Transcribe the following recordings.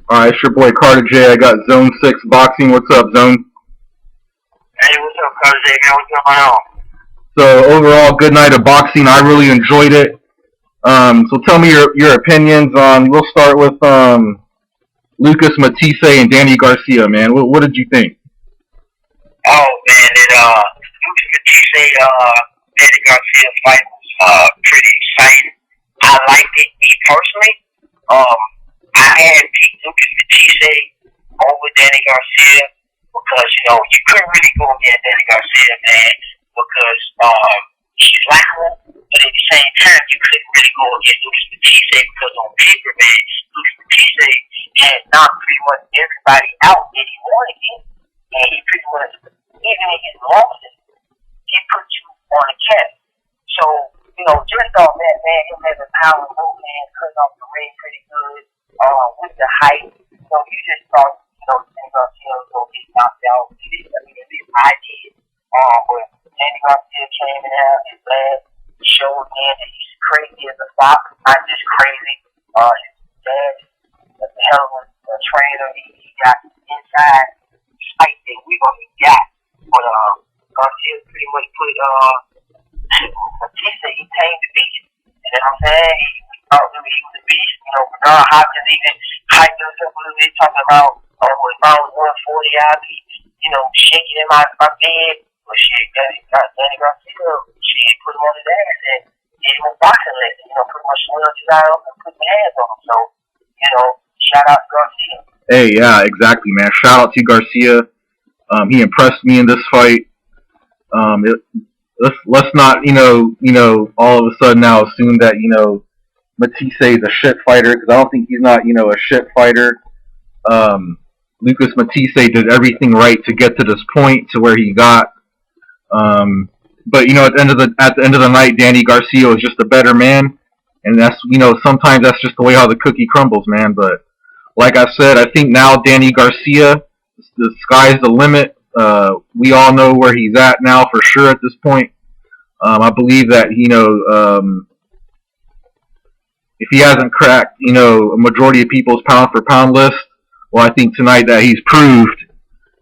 Alright, it's your boy Carter J. I got Zone 6 Boxing. What's up, Zone? Hey, what's up, Coach J, man? What's going on? So, overall, good night of boxing. I really enjoyed it. So tell me your opinions on, we'll start with Lucas Matisse and Danny Garcia, man. What did you think? Oh, man, Lucas Matisse, Danny Garcia fight was, pretty exciting. I liked it, me personally. Um, I had picked Lucas Matisse over Danny Garcia because, you couldn't really go against Danny Garcia, man, because, he's likable, but at the same time, you couldn't really go against Lucas Matisse because on paper, man, Lucas Matisse had knocked pretty much everybody out that he wanted him. And he pretty much, even in his losses, he put you on a cap. So, just off that, man, him having power movement, cutting off the ring pretty good, with the height. So you just thought, Danny Garcia was going to get knocked out. At least I did. But Danny Garcia came in there and glad showed again that he's crazy as a fox, not just crazy. His dad is a hell of a trainer. He got inside fight that we only got. But Garcia pretty much put Batista, he tamed the beast. You know what I'm saying? He thought that he was a beast. Bernard Hopkins even hyped us up a little bit, talking about, if I was 140, I'd be, shaking in my bed. But shit, Danny Garcia, she put him on his ass and gave him a boxing lesson. Pretty much swelled his eye up and put the hands on him. So, shout out to Garcia. Hey, yeah, exactly, man. Shout out to Garcia. He impressed me in this fight. Let's not, all of a sudden now assume that, Matisse is a shit fighter, because I don't think he's not, a shit fighter. Lucas Matisse did everything right to get to this point, to where he got. But at the end of the night, Danny Garcia was just a better man, and that's sometimes that's just the way how the cookie crumbles, man. But like I said, I think now Danny Garcia, the sky's the limit. We all know where he's at now for sure at this point. I believe that if he hasn't cracked a majority of people's pound for pound list, well, I think tonight that he's proved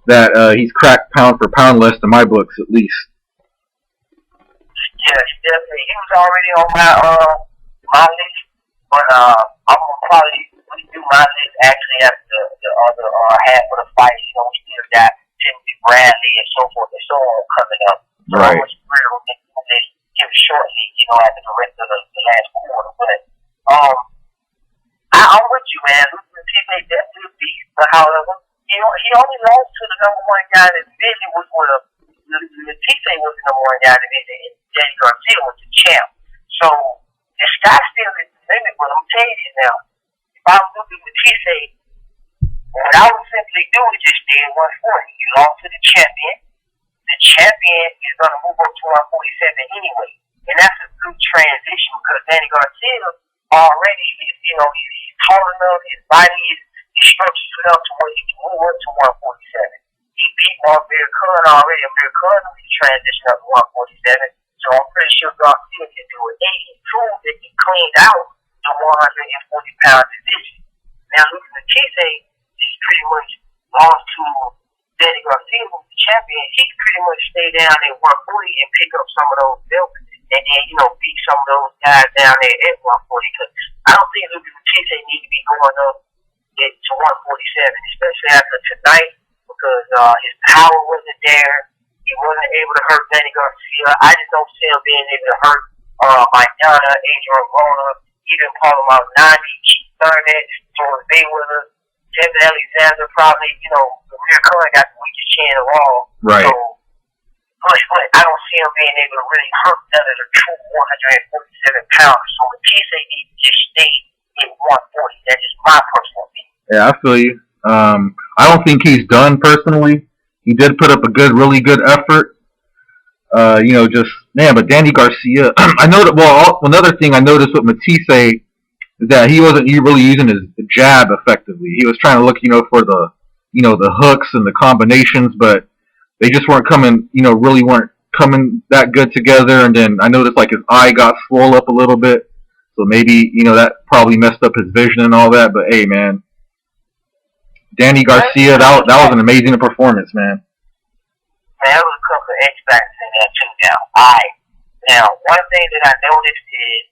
that he's cracked pound for pound list in my books at least. Yeah, definitely. He was already on my list, but I'm gonna probably redo my list actually after the other half of the fight. We still got Timothy Bradley and so forth and so on coming up. So right. I was really gonna list him shortly, after the rest of the last quarter. But I'm with you, man. He's definitely a beast, but however, he only lost to the number one guy in the division, which was Matisse was the number one guy in the division, and Danny Garcia was the champ. So the sky still is the limit, but I'm telling you now, if I was looking at Matisse, what I would simply do is just stay at 140. You lost to the champion. The champion is going to move up to 147 anyway. And that's a good transition because Danny Garcia already, he's tall enough, his body is structured enough to where he can move up to 147. He beat Amir Khan already. Amir Khan will transition up to 147. So I'm pretty sure Garcia can do it. And he proved that he cleaned out the 140-pound division. Now, Lucas Matisse is pretty much lost to Danny Garcia, who's the champion. He can pretty much stay down at 140 and pick up some of those belts and then, beat some of those guys down there at 140. Because I don't think Lucas Matisse needs to be going up to 147, especially after tonight, because his power wasn't there. He wasn't able to hurt Danny Garcia. I just don't see him being able to hurt Maidana, Adrian Rona, even Paulo Maldonado, Keith Thurman, Floyd Mayweather, Kevin Alexander, probably, Amir Khan got the weakest chin of all. Right. So, but I don't see him being able to really hurt none of the true 147 pounds. So Matisse needs to just stay at 140. That's just my personal opinion. Yeah, I feel you. I don't think he's done personally. He did put up a really good effort. But Danny Garcia, I know that. Well, another thing I noticed with Matisse is that he wasn't really using his jab effectively. He was trying to look, for the hooks and the combinations, but they just weren't coming, really weren't coming that good together. And then I noticed like his eye got swole up a little bit, so maybe that probably messed up his vision and all that. But hey, man. Danny Garcia, that was an amazing performance, man. Man, there was a couple of X factors in there too. Now, alright. Now, one thing that I noticed is,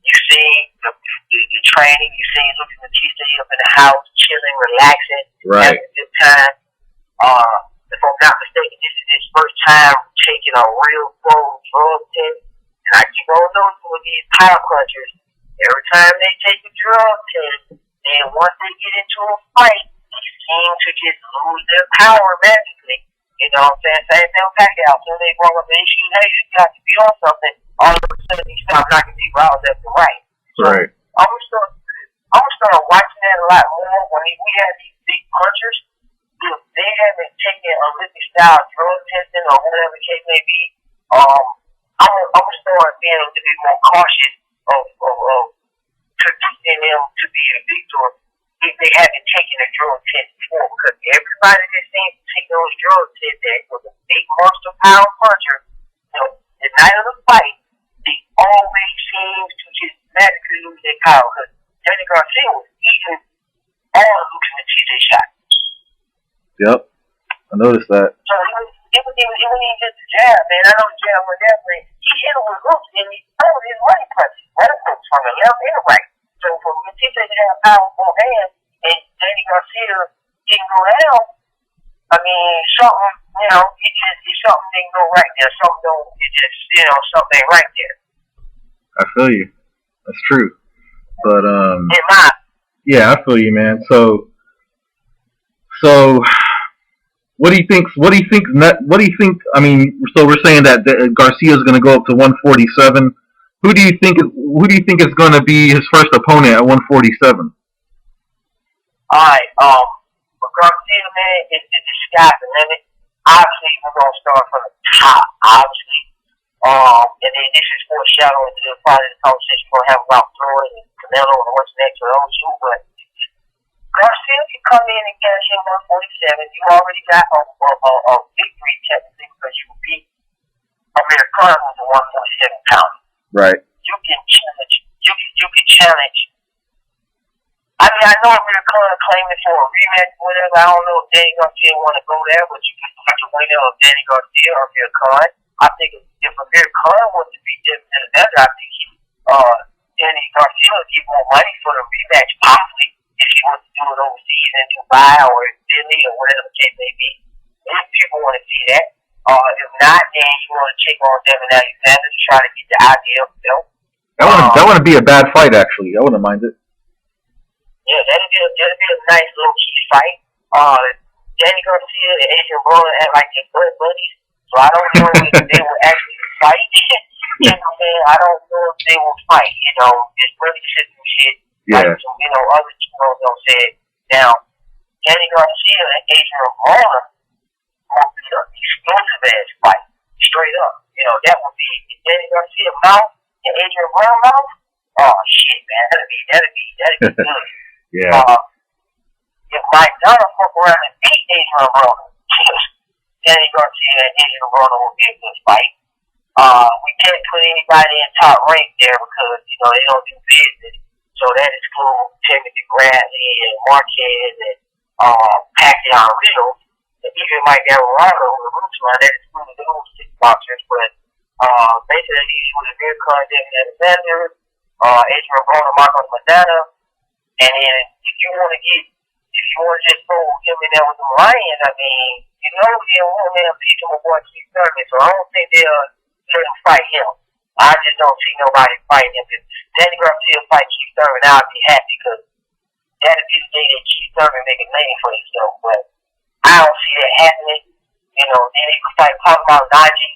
you see the training. You see looking at Batista up in the house, chilling, relaxing, right, having a good time. If I'm not mistaken, this is his first time taking a real full drug test. And I keep on noticing with these power punchers, every time they take a drug test, then once they get into a fight, they seem to just lose their power magically. You know what I'm saying? Same thing with Pacquiao. So they brought up the issue, hey, you got to be on something. All of a sudden, he stopped knocking people out left and right. So right. I'm gonna start watching that a lot more when we have these big punchers. If they haven't taken Olympic style drug testing or whatever the case may be, I'm gonna start being a little bit more cautious of producing them to be a victor if they haven't taken a drug test before. Because everybody that seems to take those drug tests that was a big monster power puncher, you know, the night of the fight, they always seems to just magically lose their power. Because Danny Garcia was eating all of Lucas and TJ shots. Yep, I noticed that. So it wasn't even just a jab, man. I know the jab was that, but he hit him with hooks and he threw his money punches, right hooks from the left and the right. So for Batista to have powerful hands and Danny Garcia didn't go down, I mean, something, you know, something didn't go right there. Something ain't right there. I feel you. That's true. But yeah, I feel you, man. So what do you think? I mean, so we're saying that Garcia is going to go up to 147. Who do you think is going to be his first opponent at 147? All right. For Garcia, man, the sky's the limit. Obviously, we're going to start from the top. Obviously, and then this is foreshadowing to probably the conversation we're going to have about Floyd and Canelo and what's next for those two, but Garcia can come in and cash in 147. You already got a victory technically because you beat Amir Khan who's a 147 pounder. Right. You can challenge. You can challenge. I mean, I know Amir Khan claiming for a rematch or whatever. I don't know if Danny Garcia want to go there, but you can pick the winner of Danny Garcia or Amir Khan. I think if Amir Khan wants to beat them to the better, I think Danny Garcia will give more money for the rematch possibly. If you want to do it overseas in Dubai or in Sydney or whatever the case may be, if people want to see that. If not, then you want to take on Devin Alexander to try to get the IBF belt. That wouldn't be a bad fight, actually. I wouldn't mind it. Yeah, that'd be a nice little key fight. Danny Garcia and Adrian Broner act like they're good buddies, so I don't know if they will actually fight. You know what I'm saying? I don't know if they will fight. You know, it's really shit and shit. Yeah. Like, you know, other people said. Now, Danny Garcia and Adrian Broner will be an explosive ass fight, straight up. You know, that would be Danny Garcia mouth and Adrian Broner mouth. Oh shit, man, that'd be good. Yeah. If Mike Donald fuck around and beat Adrian Broner, Danny Garcia and Adrian Broner will be a good fight. We can't put anybody in top rank there because, you know, they don't do business. So that excludes Timothy Bradley and Marquez and Pacquiao Rios. And even Mike Alvarez on the roots line, that excludes those six boxers. But basically, these were the real content Alexander, Adrian Broner, Marcos Madonna. And then if you want to just throw him in there with the Lions, I mean, you know they don't want to have Peter McGuire Keith Thurman, so I don't think they'll let him fight him. I just don't see nobody fighting him. If Danny Garcia fight Keith Thurman, I'll be happy because that'll be the day that Keith Thurman make a name for himself. But I don't see that happening. You know, then he could fight Pop Maldonado.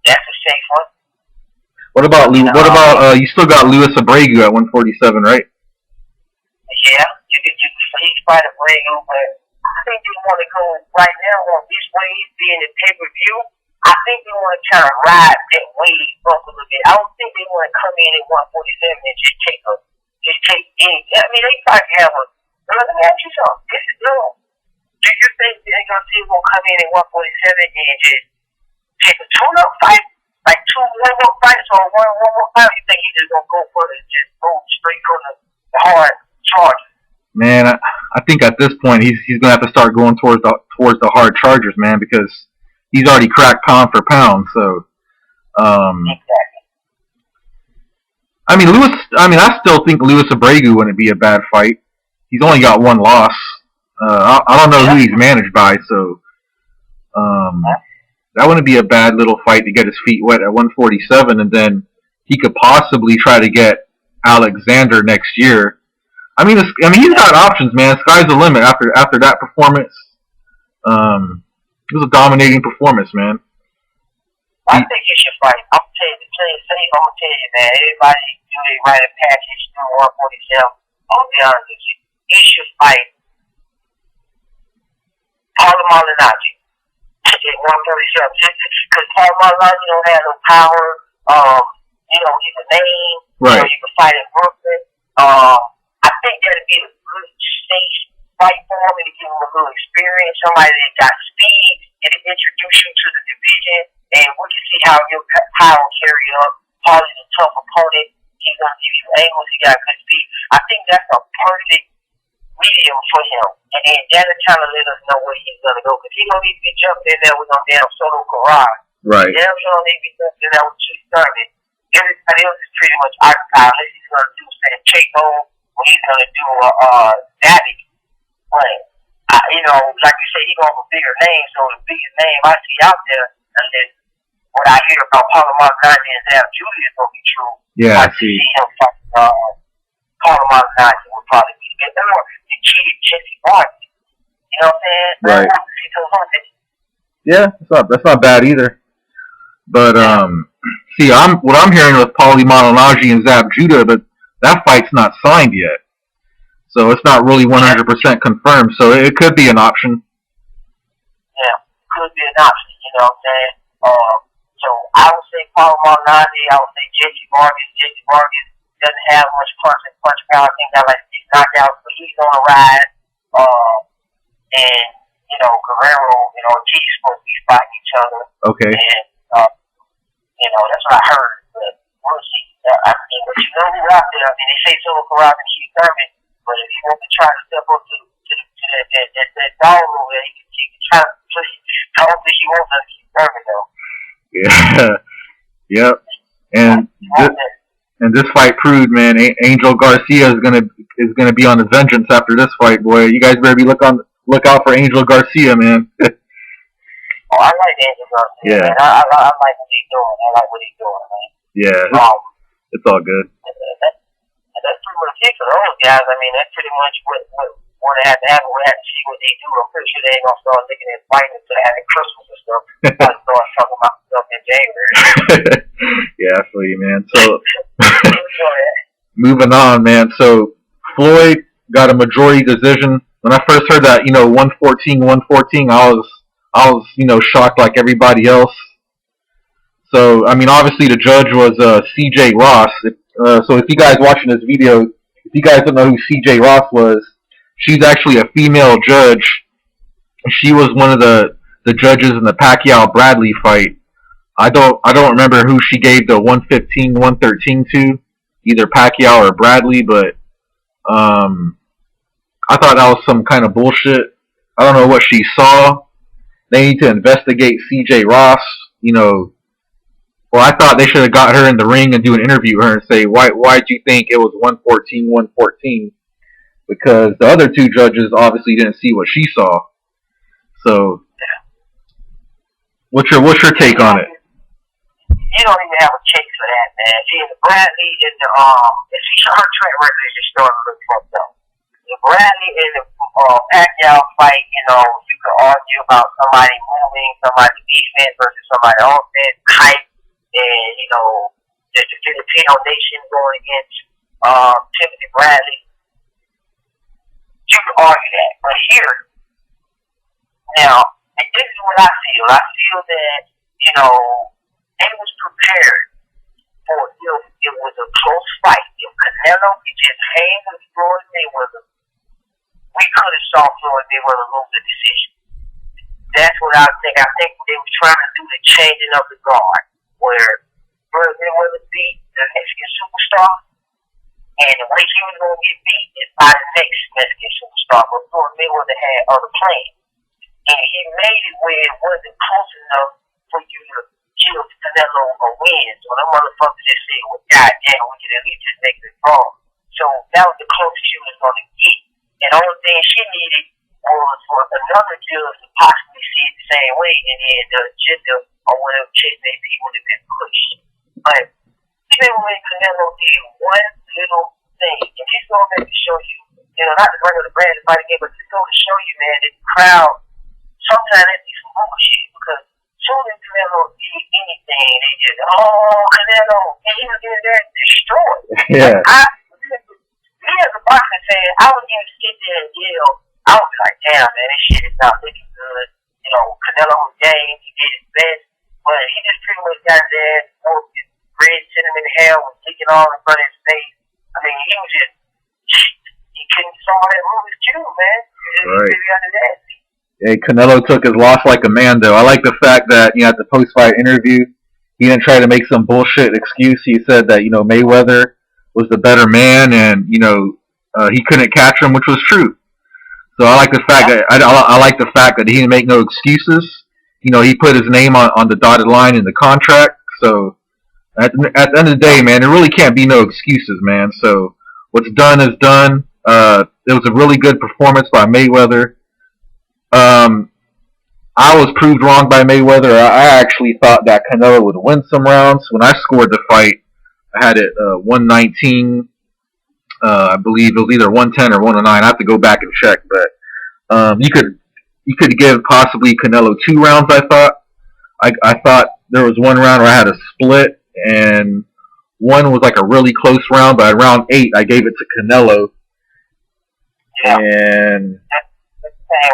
That's a safe one. What about you still got Luis Abreu at 147, right? Yeah, you can fight Abreu, but I think they want to go right now on this wave being a pay-per-view. I think they want to kind of ride that wave up a little bit. I don't think they want to come in at 147 and just take any. I mean, they probably have a. Let me ask you something. This is dumb. Do you think they're going to see will come in at 147 and just take a tune-up fight? Like one more fights or one more fight, you think he's just gonna go for it, just go straight for the hard charge? Man, I think at this point he's gonna have to start going towards the hard chargers, man, because he's already cracked pound for pound. So, Exactly. I mean, Lewis. I mean, I still think Lewis Abregu wouldn't be a bad fight. He's only got one loss. I don't know who he's managed by, so that wouldn't be a bad little fight to get his feet wet at 147, and then he could possibly try to get Alexander next year. I mean, he's got options, man. Sky's the limit after that performance. It was a dominating performance, man. I think you should fight. I'm gonna tell you, to play it safe, I'm gonna tell you, man. Everybody do they write a package through 147. I'll be honest with you. He should fight Paulo Malignaggi at 137. Because Paulo Malignaggi don't have no power. He's a name. Right. You can fight in Brooklyn. I think that'd be a good safe fight for him to give him a good experience. Somebody that got speed and introduce you to the division. And we can see how your power carry up. Paulie's a tough opponent. He's going to give you angles. He got good speed. I think that's a perfect medium for him. And then that'll kind of let us know where he's going to go. Because he don't need to be jumping in there with no damn solo garage. Right. Damn, he don't need to be jumping in there with Chief Thurman. Everybody else is pretty much occupied. Unless he's going to do Sancheco or he's going to do Davic playing. Like you say, he's going for bigger names. So the biggest name I see out there, unless what I hear about Paulo Malignaggi and Zab Judy is going to be true. Yeah, I see. Him fighting Paulo Malignaggi would probably be good. Or the kid Jesse Martin. You know what I'm saying? Right. Yeah, that's not bad either. But see, what I'm hearing with Paulie Malignaggi and Zab Judah, but that fight's not signed yet, so it's not really 100% confirmed. So it could be an option. Yeah, could be an option. You know what I'm saying? So I would say Paulo Malignaggi. I would say Jesse Vargas. Jesse Vargas doesn't have much punch power. I think got like 6 knockouts, but he's on a ride. And Guerrero, he's supposed to be fighting each other. Okay. And that's what I heard. But we'll see. But you know who out there? I mean, they say Solo Carrab and Keith Thurman, but if he wants to try to step up to that dog over there, he can try to play. I don't think he wants to Keith Thurman though. Yeah. Yep. And this fight proved, man, Angel Garcia is gonna be on a vengeance after this fight, boy. You guys better be look out for Angel Garcia, man. Oh, I like Angel Garcia. Yeah. Man. I like what he's doing. I like what he's doing, man. Yeah. It's all good. That's pretty much it for those guys. I mean, that's pretty much what has to happen. We have to see what they do. I'm pretty sure they ain't gonna start looking at fighting until after Christmas and stuff. I'll start talking about stuff in January. Yeah, I feel you, man. So moving on, man. So Floyd got a majority decision. When I first heard that, 114, I was shocked like everybody else. So, I mean, obviously the judge was C.J. Ross. So if you guys watching this video, if you guys don't know who C.J. Ross was, she's actually a female judge. She was one of the judges in the Pacquiao-Bradley fight. I don't remember who she gave the 115, 113 to, either Pacquiao or Bradley, but I thought that was some kind of bullshit. I don't know what she saw. They need to investigate C.J. Ross, Well, I thought they should have got her in the ring and do an interview with her and say, why do you think it was 114? Because the other two judges obviously didn't see what she saw. So, what's your take on it? You don't even have a case for that, man. See, the Bradley and her track record is just starting to look fucked up. The Bradley and the Pacquiao fight, you could argue about somebody moving, somebody defense versus somebody offense, height, and, the Filipino nation going against Timothy Bradley. You could argue that. But here, now, and this is what I feel. I feel that, they was prepared for it was a close fight. If Canelo could just hang with Floyd Mayweather, we could have saw Floyd Mayweather lose the decision. That's what I think. I think they were trying to do the changing of the guard, where Floyd Mayweather beat the Mexican superstar, And the way he was going to get beat is by the next Mexican superstar. But Floyd Mayweather had other plans. And he made it where it wasn't close enough for you to give Canelo a win. So them motherfuckers just said, well, goddamn, we can at least just make it wrong. So that was the closest she was going to get. And the only thing she needed was for another judge to possibly see it the same way, and then the agenda or whatever chase AP would have been pushed. But even when Canelo did one little thing, and this going back to show you, not to bring up the brand and fight again, but just go to show you, man, that the crowd, sometimes they be some bullshit, because soon as Canelo did anything, they just, Canelo, and he was getting there destroyed. Yeah. Me as a boxing fan, I would even sit there and yell. I would be like, damn, man, this shit is not looking good. Canelo was game, he did his best, but he just pretty much got his ass whooped. His red cinnamon hair was leaking all in front of his face. I mean, he was just, he couldn't somebody move his cue, man. He just really under that. Yeah, Canelo took his loss like a man, though. I like the fact that, at the post-fight interview, he didn't try to make some bullshit excuse. He said that, Mayweather was the better man, and he couldn't catch him, which was true. So I like the fact that I like the fact that he didn't make no excuses. He put his name on the dotted line in the contract. So at the end of the day, man, there really can't be no excuses, man. So what's done is done. It was a really good performance by Mayweather. I was proved wrong by Mayweather. I actually thought that Canelo would win some rounds. When I scored the fight, I had it 119. I believe it was either 110 or 109. I have to go back and check, but you could give possibly Canelo 2 rounds. I thought. I thought there was one round where I had a split, and one was like a really close round. But at round 8, I gave it to Canelo. Yeah. And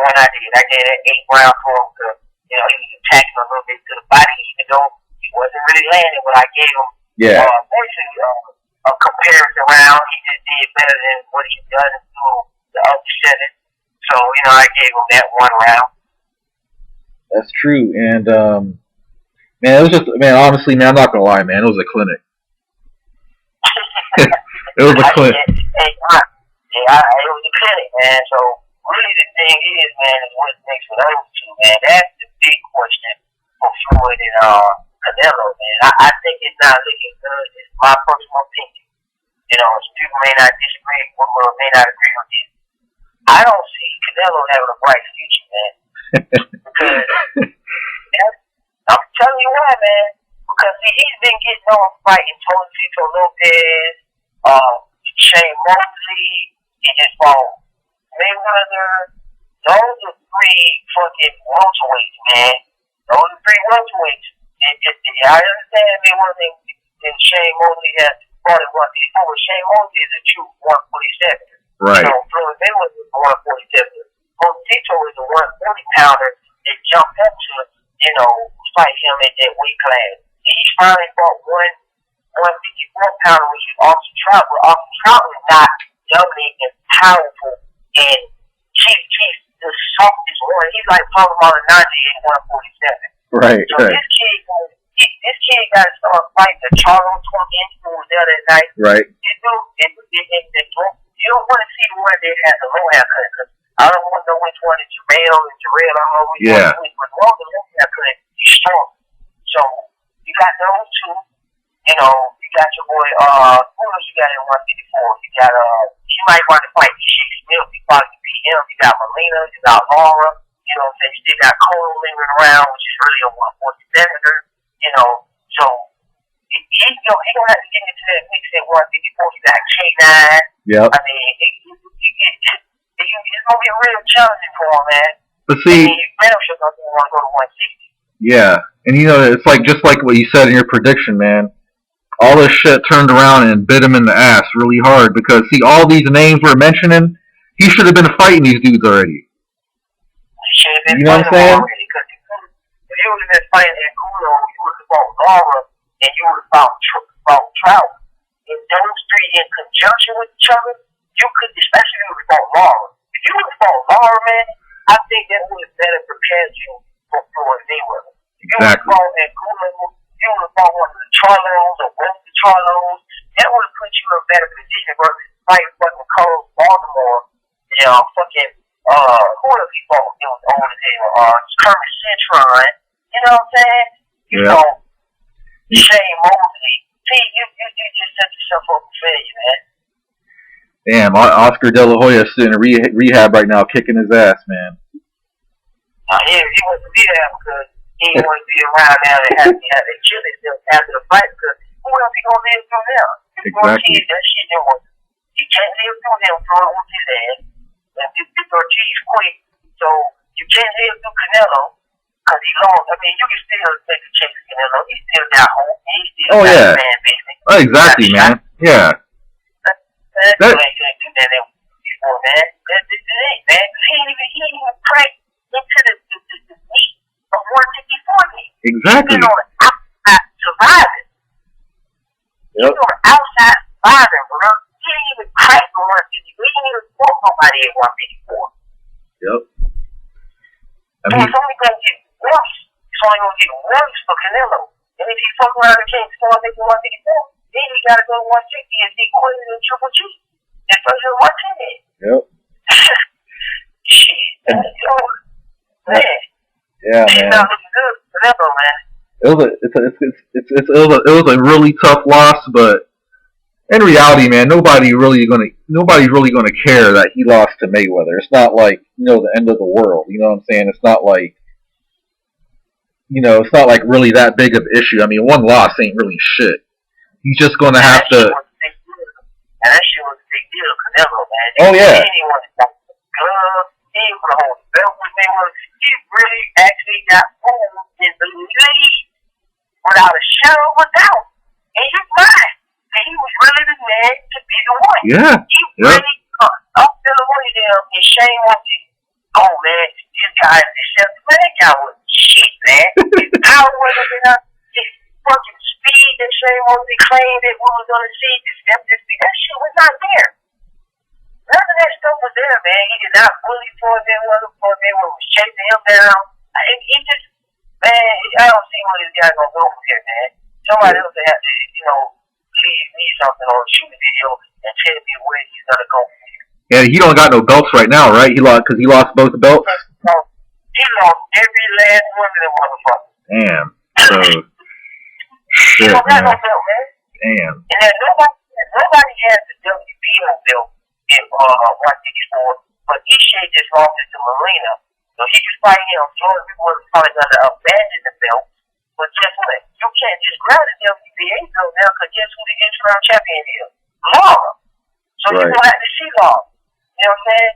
when I did, I gave that 8 round for him because he was attacking a little bit to the body, even though he wasn't really landing what I gave him. Yeah. Basically, a comparison round. He just did better than what he done through the other 7. So, I gave him that 1 round. That's true. And, man, it was just, man, honestly, man, I'm not going to lie, man. It was a clinic. It was a clinic. It was a clinic, man. So, really the thing is, man, is what's next for those two, man. That's the big question for Floyd and Canelo, man. I think it's not looking good. It's my personal opinion. Some people may not disagree with me or may not agree with this. I don't see Canelo having a bright future, man. Because I'm telling you why, man. Because he's been getting on fighting Tito Lopez, Shane Mosley, he just fought Mayweather. Those are 3 fucking welterweights, man. Those are 3 welterweights. I understand Mayweather and Shane Mosley has fought at 154, but Shane Mosley is a true 147. Right. Floyd Mayweather is a 147. Tito is a 140-pounder that jumped up to, fight him at that weight class. And he finally fought 154-pounder, which is Austin Trout, but Austin Trout is not dominant and powerful, and he's the softest one. He's like Paul Malignaggi at 147. Right. So this kid got to start fighting the Charlo 20-inch who was there that night. Right. You don't want to see the one that has a low haircut, because I don't want to know which one is Jarrell and Jarrell. I don't know which one is which, but the one with the low haircut, he's strong. So you got those 2. You got your boy, who else you got at 154? You got, you might want to fight E.J. Smith. You probably beat him. You got Molina. You got Laura. You still got Cole lingering around, which is really a 147er. So he's going to have to get into that mix at 154. You got K9. Yep. I mean, it's going to be real challenging for him, man. But see, Fellowship doesn't want to go to 160. Yeah, and it's like just like what you said in your prediction, man. All this shit turned around and bit him in the ass really hard because see, all these names we're mentioning, he should have been fighting these dudes already. He should have been fighting what I'm saying? Already, because if you would have been fighting Angulo, you would have fought Laura, and you would have fought Trout. And those 3 in conjunction with each other, you could, especially if you would have fought Laura. If you would have fought Laura, man, I think that would have better prepared you for Floyd Mayweather. If you would have fought Angulo, you would have fought one of the Charlos or one of the Charlos, that would have put you in better position versus fighting fucking Cole Baltimore. You know, fucking who else he fought? It was old as hell. Kermit Cintron. You know what I'm saying? You know, Shane Mosley. See, you just set yourself up for failure, man. Damn, Oscar De La Hoya sitting in rehab right now, kicking his ass, man. He wants to be there because he didn't want to be around now and have to kill himself after the fight because who else he gonna live through now? Exactly. That shit didn't work. He can't live through him, throw it with his ass. And this Ortiz quick, so you can't live through Canelo because he lost. I mean, you can still take a chase with Canelo. He still got hope. He still got a fan base. Oh, exactly, man. Yeah. That ain't gonna do that before, man. That ain't, man. He ain't even cracked into the meat of 154 meat. Exactly. He's been on the outside surviving. Yep. He's on the outside surviving, bro. He ain't even cracked on 154. He ain't even fought nobody at 154. Yep. So it's only gonna get worse. It's only gonna get worse for Canelo. And if he fuck around and can't start making 154, then he gotta go to 160 and see Quinn and Triple G. That's what you're watching it. Yep. Shit. Man. Yeah, He's man. not looking good for Canelo, man. It was a really tough loss, but in reality, man, nobody's really gonna care that he lost to Mayweather. It's not like, the end of the world. You know what I'm saying? It's not like, it's not like really that big of an issue. I mean, one loss ain't really shit. He's just gonna have to. And that shit was a big deal, Canelo, man. Oh yeah. He didn't want to hold the glove. He didn't want to hold the belt with Mayweather. He really actually got pulled in the lead without a shadow of a doubt. And he's right. And he was really the man to be the one. Yeah. He really up to the way down and Shane Mosley. Oh man, this guy man, that guy was shit, man. His power wasn't enough. His fucking speed that Shane Mosley claimed that we was gonna see, that shit was not there. None of that stuff was there, man. He did not bully Floyd Mayweather. Floyd Mayweather was chasing him down. He just, man, I don't see where this guy gonna go from here, man. Somebody else will have to, leave me something or shoot a video and tell me where he's gonna go from here. Yeah, he don't got no belts right now, right? He lost both belts. He lost every last one of them motherfuckers. Damn. So, shit, he don't got man. no belt, man. Damn. And then nobody has the WBO belt in 164, but Ishii just lost it to Molina. So he just fight him. Floyd was probably gonna abandon the belt. But guess what? You can't just grab the WBA belt now because guess who the interim champion is? Law. So you're gonna have to see Law. You know what I'm saying?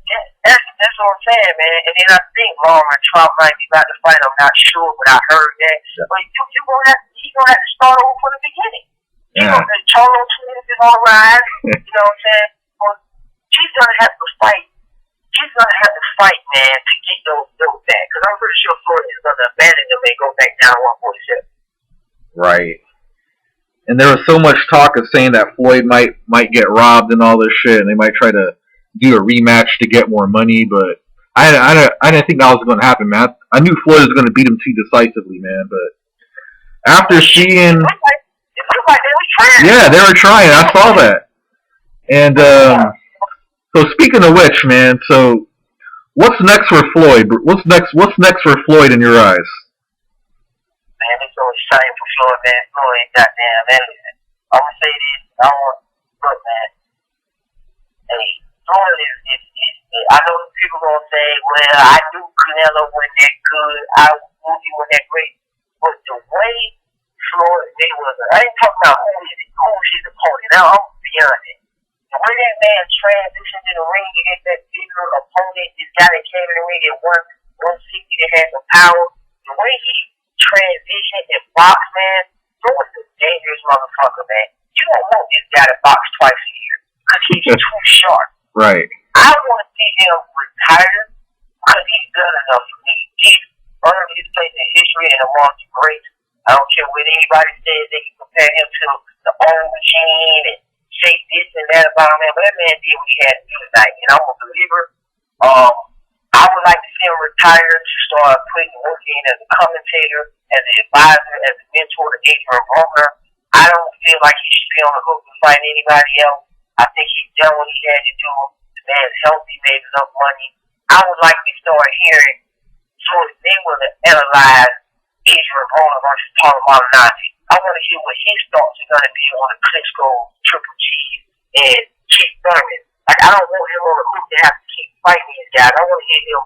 Yeah, that's what I'm saying, man. And then I think Law and Trump might be about to fight. I'm not sure, but I heard that. Yeah. But he's gonna have to start over from the beginning. Yeah. The Cholo twins is on the rise. You know what I'm saying? Well, he's gonna have to fight. He's gonna have to fight, man, to get those belts back. Because I'm pretty sure Floyd is gonna abandon them and go back down to 147. Right. And there was so much talk of saying that Floyd might get robbed and all this shit, and they might try to do a rematch to get more money, but I didn't think that was going to happen, man. I knew Floyd was going to beat him too decisively, man, but after seeing... Yeah, they were trying. I saw that. And, so speaking of which, man, so what's next for Floyd? What's next for Floyd in your eyes? Man, it's so exciting for Floyd, man. Floyd, goddamn, man. I'm gonna say this. Look, man. Hey, Floyd is I know people gonna say, well, I knew Canelo wasn't that good. I knew he wasn't that great. But the way Floyd Mayweather, I ain't talking about who's his opponent. Now I'm beyond it. The way that man transitioned in the ring against that bigger opponent, this guy that came in the ring at 160 that had some power, the way he transitioned and box, man, Floyd's a dangerous motherfucker, man. You don't want this guy to box twice a year because he's too sharp. Right. I want to see him retire because he's done enough for me. He's earned his place in history and amongst the greats. I don't care what anybody says. They can compare him to the old machine and say this and that about him. But that man did what he had to do tonight, and I'm a believer. I would like to see him retire to start putting work in as a commentator, as an advisor, as a mentor to Adrian Broner. I don't feel like he should be on the hook to fight anybody else. I think he's done what he had to do. The man's healthy, made enough money. I would like to start hearing Floyd Mayweather analyze Adrian Broner versus Paulo Malignaggi. I want to hear what his thoughts are going to be on the Klitschko, Triple G, and Keith Thurman. Like, I don't want him on the hook to have to keep fighting these guys. I want to hear him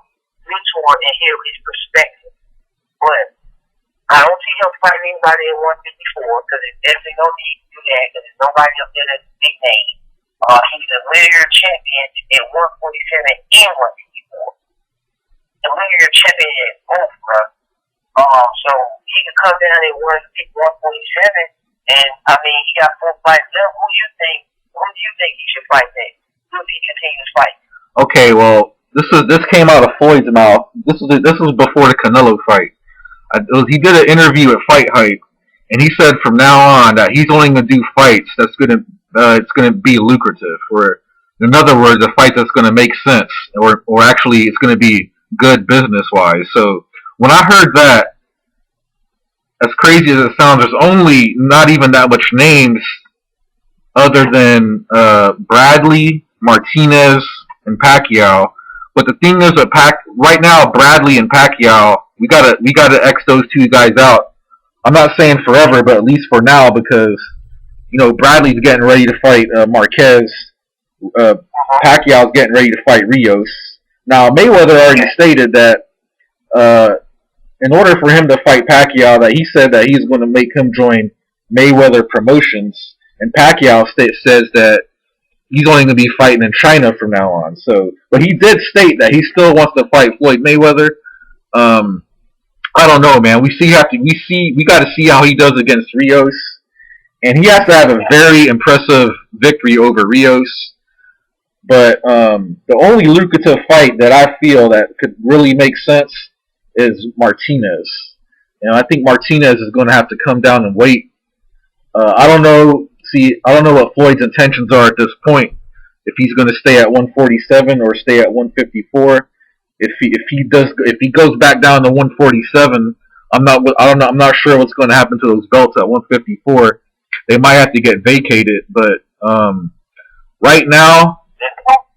mentor and hear his perspective. But I don't see him fighting anybody at 154 because there's definitely no need to do that because there's nobody up there that's a big name. He's a linear champion at 147 and 154. The linear champion at both, bro. So he can come down at 147, and I mean he got 4 fights left. Who do you think he should fight next? Who do you continue to fight? Okay, well, this came out of Floyd's mouth. This was before the Canelo fight. He did an interview at Fight Hype, and he said from now on that he's only going to do fights that's it's gonna be lucrative, or in other words, a fight that's going to make sense, or actually it's going to be good business wise. So when I heard that, as crazy as it sounds, there's only not even that much names other than Bradley, Martinez, and Pacquiao. But the thing is that right now, Bradley and Pacquiao, we gotta X those 2 guys out. I'm not saying forever, but at least for now, because Bradley's getting ready to fight Marquez. Pacquiao's getting ready to fight Rios. Now Mayweather already stated that in order for him to fight Pacquiao, that he said that he's going to make him join Mayweather Promotions, and Pacquiao says that he's only going to be fighting in China from now on. So, but he did state that he still wants to fight Floyd Mayweather. I don't know, man. We got to see how he does against Rios, and he has to have a very impressive victory over Rios. But the only lucrative fight that I feel that could really make sense is Martinez. I think Martinez is going to have to come down and wait. I don't know what Floyd's intentions are at this point. If he's going to stay at 147 or stay at 154. If he goes back down to 147, I'm not sure what's going to happen to those belts at 154. They might have to get vacated, but right now, they won't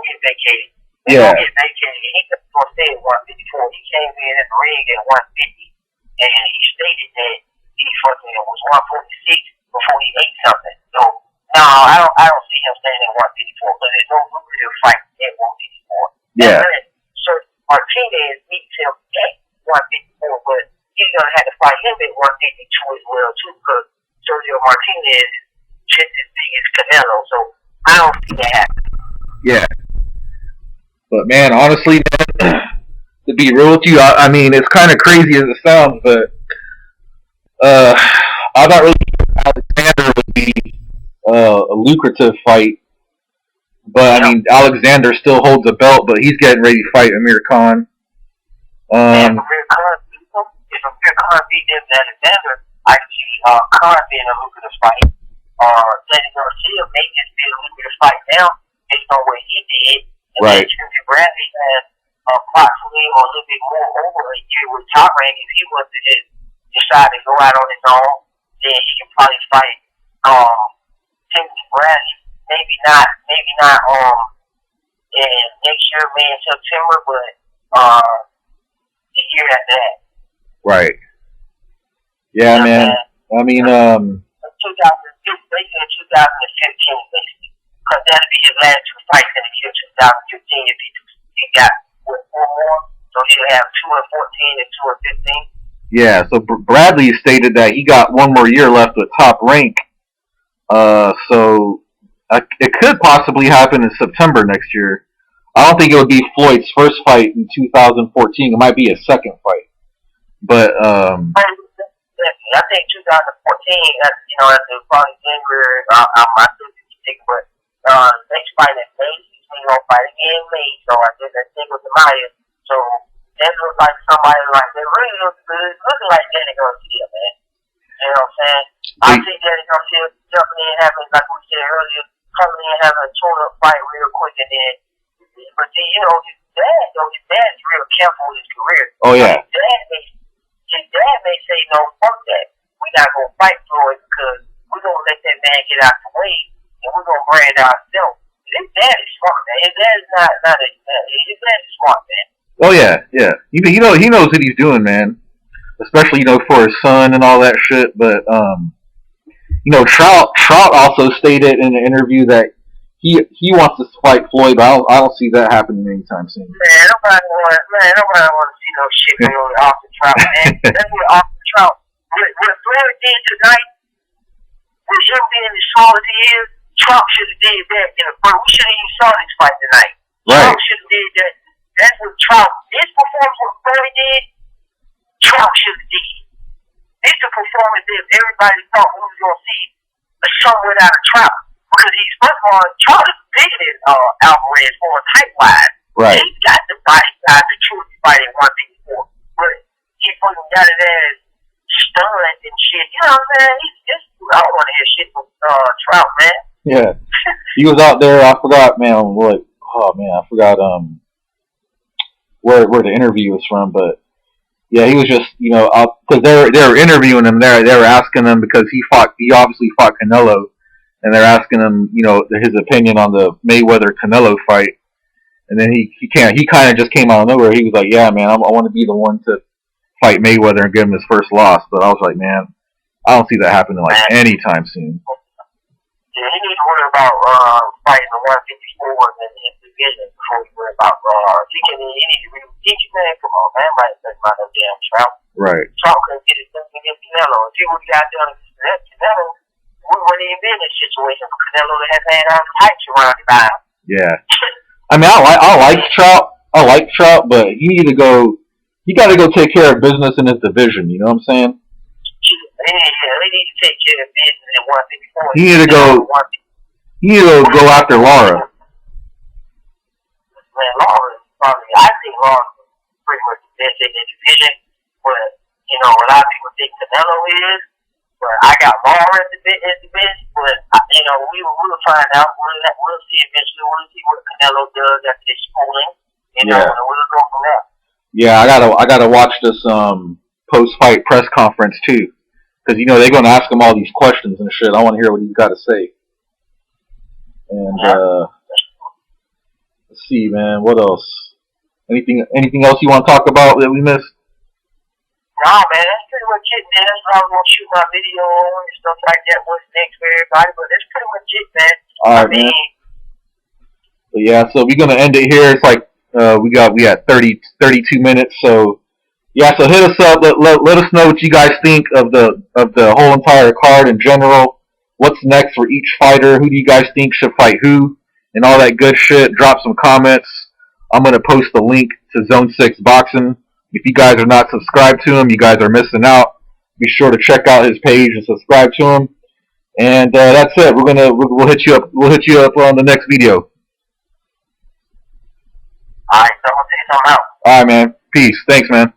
get vacated. They won't get vacated. He's going to stay at 154. He came in the ring at 150, and he stated that he was 146 before he ate something. So no, I don't see him staying at 154 because there's no lucrative fight at 154. Yeah. So Martinez beats him at 154, but he's gonna have to fight him at 152 as well too, because Sergio Martinez is just as big as Canelo. So I don't see that happening. Yeah. But man, honestly, man, to be real with you, I mean, it's kind of crazy as it sounds, but I'm not really sure Alexander would be a lucrative fight. But I mean, Alexander still holds a belt, but he's getting ready to fight Amir Khan. If Amir Khan beat Alexander, I see Khan being a lucrative fight. Danny Garcia may just be a lucrative fight now, based on what he did. And right. Then Bradley had approximately or a little bit more over a year with Top Rank. If he was to just decide to go out on his own, then he can probably fight Timothy Bradley. Maybe not in next year, May and September, but the year after that. Right. Yeah, man. I mean, 2015, basically. Because that'll be his last 2 fights in the year 2015 if he got 4 more. So he'll have 2 and 14 and 2 and 15. Yeah, so Bradley stated that he got 1 more year left with Top Rank. So it could possibly happen in September next year. I don't think it would be Floyd's first fight in 2014. It might be his second fight. But I think 2014, after probably January, I think, but next fight in May, he's going to fight again in May. So I think with the Maya. So that looks like somebody like that really looking like Danny Garcia, man. You know what I'm saying? I see Danny Garcia jumping in, having, like we said earlier, coming in, having a tune-up fight real quick, and then, but see, his dad's real careful with his career. Oh yeah. His dad may say, no, fuck that. We not gonna fight Floyd because man get out the way, and we're gonna brand ourselves. His dad is smart, man. His dad is not a his dad is smart, man. Oh yeah, yeah. He knows what he's doing, man. Especially for his son and all that shit. But Trout also stated in an interview that he wants to fight Floyd, but I don't see that happening anytime soon. Man, nobody want to see no shit going off the Trout, man. That's what off the Trout. What Floyd did tonight, with him being as small as he is, Trout should have did that in the first. We should have even saw this fight tonight. Right. Trout should have did that. That's what Trout. This performance what Floyd did, Trout should have did. This the performance that everybody thought we was gonna see a somewhat out of Trout. Because he's, first of all, Trout is bigger than Alvarez for his height wise. Right. He's got the body size to truly fight at 154. But he fucking got his ass stunned and shit. You know what I'm saying? He's just, I don't want to hear shit from Trout, man. Yeah. He was out there, I forgot, man, I forgot where the interview was from, but yeah, he was just, because they were interviewing him there. They were asking him because he obviously fought Canelo, and they're asking him, his opinion on the Mayweather-Canelo fight. And then he kind of just came out of nowhere. He was like, yeah, man, I want to be the one to fight Mayweather and give him his first loss. But I was like, man, I don't see that happening anytime soon. Yeah, he needs to worry about fighting the 154 in his division before he worry about he needs to rethink it, man. Come on, man. Right, that's about no damn Trout. Right. Trout couldn't get it done against Canelo. If he would have got done against Canelo, we wouldn't even be in this situation for Canelo to have had all the types surrounded by him. Yeah. I mean, I like Trout. I like Trout, but he got to go take care of business in his division. You know what I'm saying? Yeah, they need to take care of business at 154. He need to go after Lara. Man, Lara is probably, I think Lara is pretty much the best in the division. But, a lot of people think Canelo is. But I got Lara as the best. But, we'll find out. We'll see eventually. We'll see what Canelo does after this schooling. And we'll go from there. Yeah, I gotta watch this post-fight press conference too. Because, they're going to ask him all these questions and shit. I want to hear what he's got to say. And, let's see, man. What else? Anything else you want to talk about that we missed? No, man. That's pretty much it, man. That's what I was going to shoot my video on and stuff like that. What's next for everybody. But that's pretty much it, man. All right, man. But, yeah, so we're going to end it here. It's like, we got 32 minutes, so... Yeah, so hit us up. Let us know what you guys think of the whole entire card in general. What's next for each fighter? Who do you guys think should fight who? And all that good shit. Drop some comments. I'm gonna post the link to Zone 6 Boxing. If you guys are not subscribed to him, you guys are missing out. Be sure to check out his page and subscribe to him. And that's it. We'll hit you up. We'll hit you up on the next video. All right, so I'm gonna take some out. All right, man. Peace. Thanks, man.